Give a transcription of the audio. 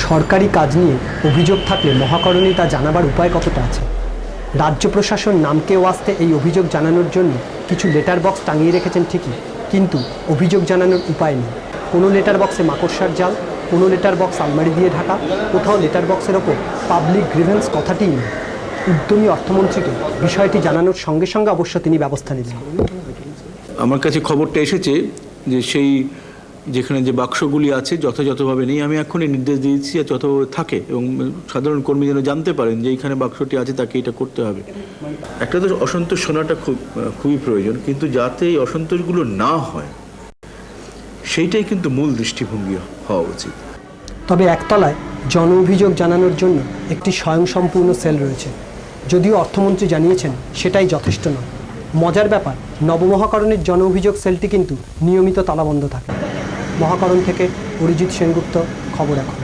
সরকারি কাজ নিয়ে অভিযোগ থাকলে মহাকরণে তা জানাবার উপায় কতটা আছে? রাজ্য প্রশাসন নামকে ওয়াস্তে এই অভিযোগ জানানোর জন্য কিছু লেটার বক্স টাঙিয়ে রেখেছেন ঠিকই, কিন্তু অভিযোগ জানানোর উপায় নেই। কোনো লেটার বক্সে মাকড়সার জাল, কোনো লেটার বক্স আলমারি দিয়ে ঢাকা, কোথাও লেটার বক্সের ওপর পাবলিক গ্রিভেন্স কথাটিই নেই। উদ্যমী অর্থমন্ত্রীকে বিষয়টি জানানোর সঙ্গে সঙ্গে অবশ্য তিনি ব্যবস্থা নিলেন। আমার কাছে খবরটা এসেছে যে সেই যেখানে যে বাক্সগুলি আছে যথাযথভাবে নেই। আমি এখনই নির্দেশ দিয়েছি যত থাকে, এবং সাধারণ কর্মী যেন জানতে পারেন যে এইখানে বাক্সটি আছে, তাকে এটা করতে হবে। একটা তো অসন্তোষ শোনাটা খুবই প্রয়োজন, কিন্তু যাতে এই অসন্তোষগুলো না হয় সেইটাই কিন্তু মূল দৃষ্টিভঙ্গি হওয়া উচিত। তবে একতলায় জন অভিযোগ জানানোর জন্য একটি স্বয়ংসম্পূর্ণ সেল রয়েছে, যদিও অর্থমন্ত্রী জানিয়েছেন সেটাই যথেষ্ট নয়। মজার ব্যাপার, নবমহাকরণের জন অভিযোগ সেলটি কিন্তু নিয়মিত তালাবন্ধ থাকে। মহাকরণ থেকে অরিজিৎ সেনগুপ্ত, খবর এখন।